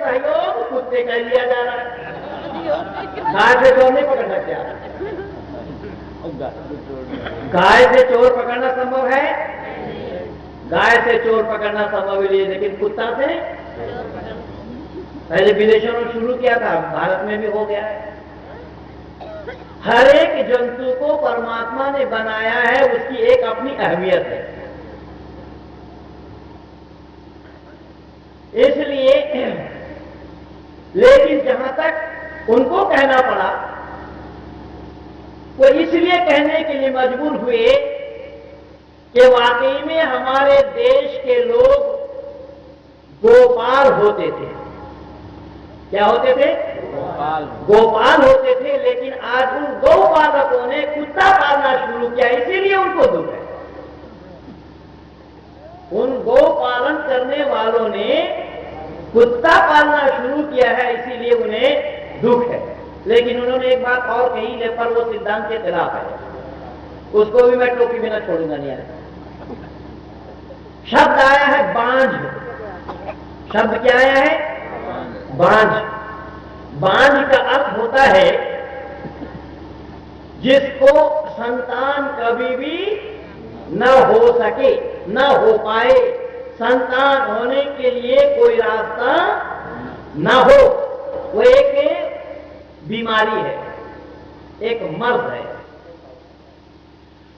सहयोग कुत्ते का लिया जा रहा है। गाय से चोर नहीं पकड़ सकते आप। गाय से चोर पकड़ना संभव है? गाय से चोर पकड़ना संभव ही नहीं, लेकिन कुत्ता से पहले विदेशों में शुरू किया था, भारत में भी हो गया है। हर एक जंतु को परमात्मा ने बनाया है, उसकी एक अपनी अहमियत है। इसलिए लेकिन जहां तक उनको कहना पड़ा, वो इसलिए कहने के लिए मजबूर हुए कि वाकई में हमारे देश के लोग गोपाल होते थे। क्या होते थे? गोपाल होते थे। लेकिन आज उन गौपालकों ने कुत्ता पालना शुरू किया, इसीलिए उनको दुख है। उन गौ पालन करने वालों ने कुत्ता पालना शुरू किया है, इसीलिए उन्हें दुख है। लेकिन उन्होंने एक बात और कही, पर वो सिद्धांत के खिलाफ है, उसको भी मैं टोपी बिना छोड़ूंगा नहीं आया। शब्द आया है बांझ। शब्द क्या आया है? बांझ। बांझ का अर्थ होता है जिसको संतान कभी भी न हो सके, न हो पाए, संतान होने के लिए कोई रास्ता न हो। वो एक बीमारी है, एक मर्ज है।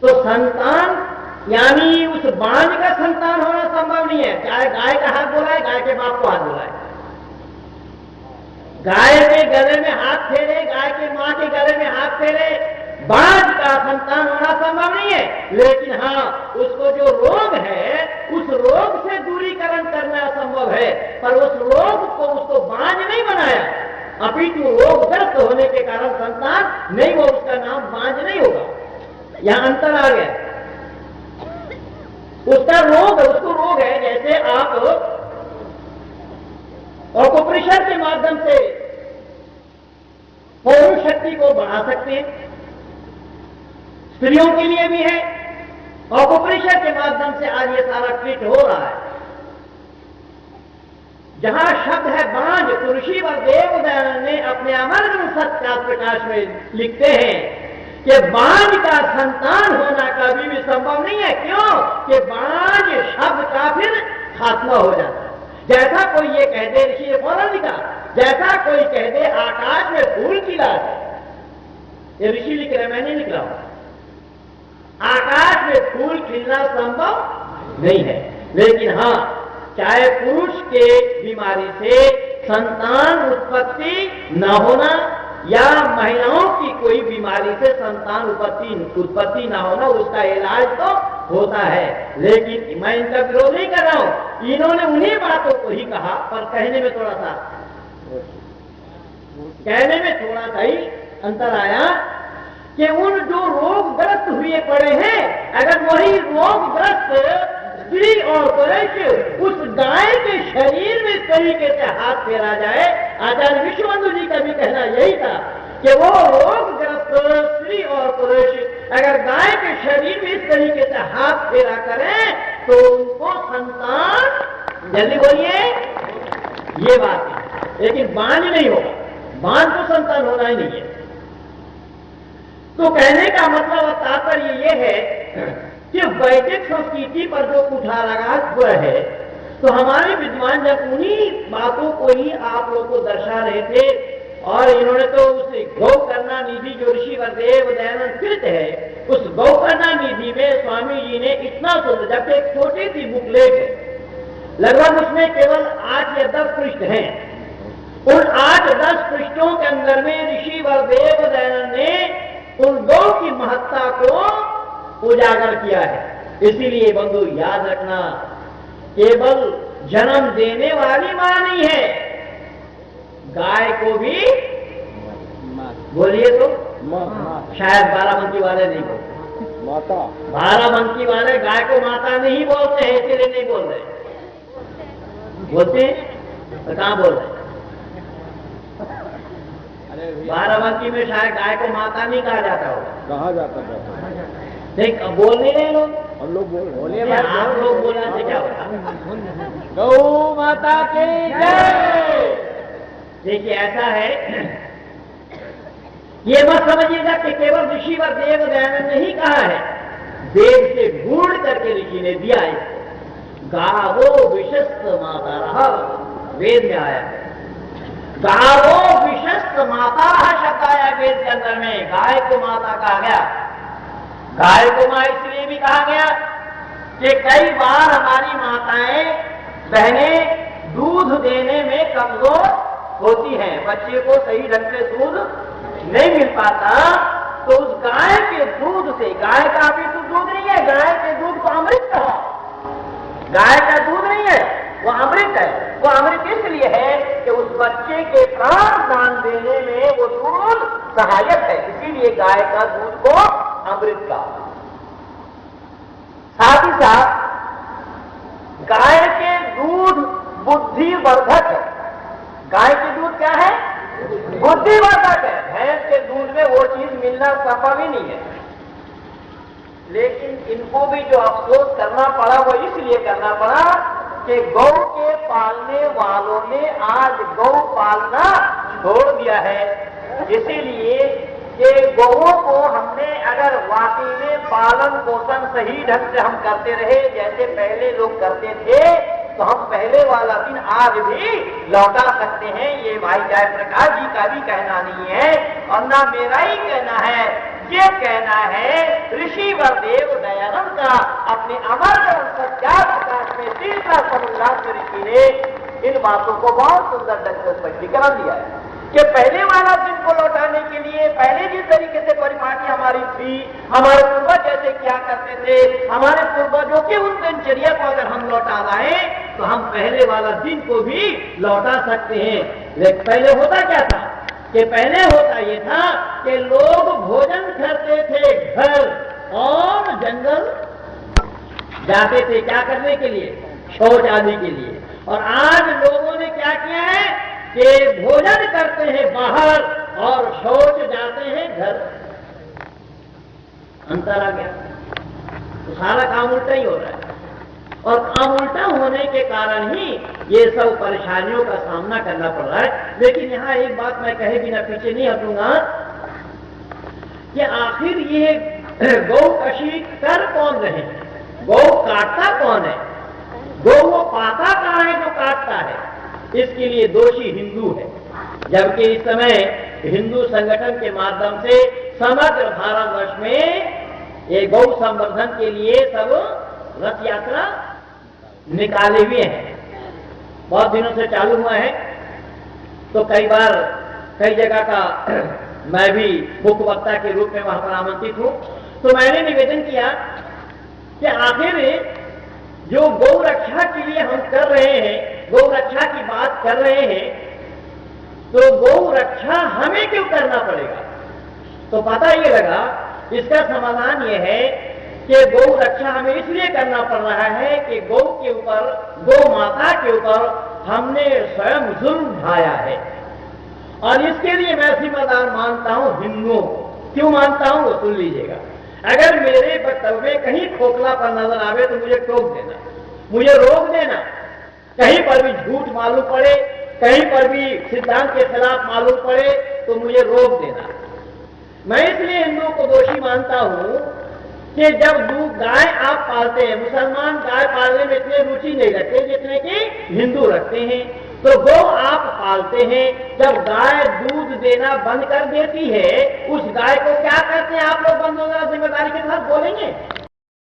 तो संतान यानी उस बांझ का संतान होना संभव नहीं है। चाहे गाय का हाथ बोलाए, गाय के बाप को हाथ बोलाए, गाय के गले में हाथ फेरे, गाय के मां के गले में हाथ फेरे, बांझ का संतान होना संभव नहीं है। लेकिन हाँ, उसको जो रोग है, उस रोग से दूरीकरण करना संभव है, पर उस रोग को उसको बांझ नहीं बनाया। अपितु रोगग्रस्त होने के कारण संतान नहीं हो, उसका नाम बांझ नहीं होगा। यहां अंतर आ गया। उसका रोग, उसको रोग है। जैसे आप ऑक्यूप्रेशर के माध्यम से पौरुष शक्ति को बढ़ा सकते हैं, स्त्रियों के लिए भी है। ऑक्यूप्रेशर के माध्यम से आज ये सारा ट्रीट हो रहा है। जहां शब्द है बांझ, तो ऋषि व देव दयानंद ने अपने अमर ग्रंथ सत्य प्रकाश में लिखते हैं कि बांझ का संतान होना कभी भी संभव नहीं है। क्यों? कि बांझ शब्द का फिर खात्मा हो जाता है। जैसा कोई ये कह दे, ऋषि ने फौरन लिखा, जैसा कोई कह दे आकाश में फूल खिला है, ये ऋषि लिख रहे, मैं नहीं लिख रहा हूं। आकाश में फूल खिलना संभव नहीं है। लेकिन हाँ, चाहे पुरुष के बीमारी से संतान उत्पत्ति न होना या महिलाओं की कोई बीमारी से संतान उत्पत्ति न होना, उसका इलाज तो होता है। लेकिन मैं इनका विरोध नहीं कर रहा हूं, इन्होंने उन्हीं बातों को ही कहा, पर कहने में थोड़ा सा ही अंतर आया कि उन जो रोगग्रस्त हुए पड़े हैं, अगर वही रोगग्रस्त स्त्री और पुरुष उस गाय के शरीर में इस तरीके से हाथ फेरा जाए, आचार्य विश्वबंधु जी का भी कहना यही था कि वो रोगग्रस्त स्त्री और पुरुष अगर गाय के शरीर में इस तरीके से हाथ फेरा करें तो उनको संतान, जल्दी बोलिए, ये बात है। लेकिन बांझ नहीं होगा, बांझ को संतान होना ही नहीं है। तो कहने का मतलब और तात्पर्य ये है कि वैदिक संस्कृति पर जो कुठाराघात हुआ है, तो हमारे विद्वान जब उन्हीं बातों को ही आप लोगों को दर्शा रहे थे, और इन्होंने तो उस गौकर्णा निधि जो ऋषि वरदेव दयानंद कृत है, उस गौकर्णा निधि में स्वामी जी ने इतना सुंदर, जबकि एक छोटी सी बुकलेट है, लगभग उसमें केवल 8 या 10 पृष्ठ हैं, उन 8-10 पृष्ठों के अंदर में ऋषि वरदेव दयानंद ने उन गौ की महत्ता को उजागर किया है। इसीलिए बंधु याद रखना, केवल जन्म देने वाली मां नहीं है, गाय को भी बोलिए तो शायद बाराबंकी वाले नहीं बोलते, माता, बाराबंकी वाले गाय को माता नहीं बोलते हैं, इसलिए नहीं बोल रहे, बोलते तो कहां बोल रहे? बाराबंकी में शायद गाय को माता नहीं कहा जाता होगा, कहा जाता है। नहीं, बोल नहीं रहे लोग, हम लोग बोल, आप लोग बोलना से क्या होगा? गौ माता की जय। देखिए ऐसा है, ये मत समझिएगा कि केवल ऋषि व देव दयानंद ने ही कहा है, वेद से ढूंढ करके ऋषि ने दिया इसको। गावो विशस्त माता रहा, वेद में आया है। गावो विशस्त माता रहा शब्द आया वेद के अंदर में, गाय को माता कहा गया। गाय को मां इसलिए भी कहा गया कि कई बार हमारी माताएं बहनें दूध देने में कमजोर होती हैं, बच्चे को सही ढंग से दूध नहीं मिल पाता, तो उस गाय के दूध से, गाय का अभी तो दूध नहीं है, गाय के दूध को अमृत कहा। गाय का दूध नहीं है, वो अमृत है। वो अमृत इसलिए है कि उस बच्चे के प्राण दान देने में वो दूध सहायक है, इसीलिए गाय का दूध को अमृत कहा। साथ ही साथ गाय के दूध बुद्धिवर्धक है। गाय के दूध क्या है? बुद्धिवर्धक है। भैंस के दूध में वो चीज मिलना संभव ही नहीं है। लेकिन इनको भी जो अफसोस करना पड़ा वो इसलिए करना पड़ा कि गौ के पालने वालों ने आज गौ पालना छोड़ दिया है। इसीलिए कि गौओं को हमने अगर वाकई में पालन पोषण सही ढंग से हम करते रहे जैसे पहले लोग करते थे, तो हम पहले वाला दिन आज भी लौटा सकते हैं। ये भाई जयप्रकाश जी का भी कहना नहीं है और ना मेरा ही कहना है, ये कहना है ऋषि वरदेव दयानंद का अपने अमर सत्या प्रकाश में तीसरा समुद्रांत ऋषि ने इन बातों को बहुत सुंदर ढंग से स्पष्टीकरण दिया है कि पहले वाला दिन को लौटाने के लिए पहले जिस तरीके से परिपाटी हमारी थी, हमारे पूर्वज जैसे क्या करते थे, हमारे पूर्वजों के उन दिनचर्या को अगर हम लौटा लाए तो हम पहले वाला दिन को भी लौटा सकते हैं। लेकिन पहले होता क्या था कि पहले होता ये था कि लोग भोजन करते थे घर और जंगल जाते थे क्या करने के लिए? शौच आदि के लिए। और आज लोगों ने क्या किया है कि भोजन करते हैं बाहर और शौच जाते हैं घर। अंतर आ गया, तो सारा काम उल्टा ही हो रहा है। और काम उल्टा होने के कारण ही ये सब परेशानियों का सामना करना पड़ रहा है। लेकिन यहां एक बात मैं कहे बिना पीछे नहीं हटूंगा कि आखिर ये गौ कशी कर कौन रहे? गौ काटता कौन है? गौ वो पाता कहां है जो काटता है? इसके लिए दोषी हिंदू है। जबकि इस समय हिंदू संगठन के माध्यम से समग्र भारतवर्ष में ये गौ संवर्धन के लिए सब रथ यात्रा निकाले हुए हैं। बहुत दिनों से चालू हुआ है। तो कई बार कई जगह का मैं भी मुख्य वक्ता के रूप में वहां पर आमंत्रित हूं। तो मैंने निवेदन किया कि आखिर जो गौ रक्षा के लिए हम कर रहे हैं, गौ रक्षा की बात कर रहे हैं, तो गौ रक्षा हमें क्यों करना पड़ेगा? तो पता ये लगा इसका समाधान ये है कि गौ रक्षा हमें इसलिए करना पड़ रहा है कि गौ के ऊपर, गौ माता के ऊपर हमने स्वयं जुल्म ढाया है। और इसके लिए मैं जिम्मेदार मानता हूं हिंदुओं को। क्यों मानता हूं वो सुन लीजिएगा। अगर मेरे वक्तव्य में कहीं खोखला पर नजर आवे तो मुझे टोक देना, मुझे रोक देना। कहीं पर भी झूठ मालूम पड़े, कहीं पर भी सिद्धांत के खिलाफ मालूम पड़े तो मुझे रोक देना। मैं इसलिए हिंदुओं को दोषी मानता हूं कि जब गाय आप पालते हैं, मुसलमान गाय पालने में इतने रुचि नहीं रखते जितने कि हिंदू रखते हैं। तो गौ आप पालते हैं, जब गाय दूध देना बंद कर देती है, उस गाय को क्या करते हैं आप लोग? बंद होगा जिम्मेदारी के साथ बोलेंगे।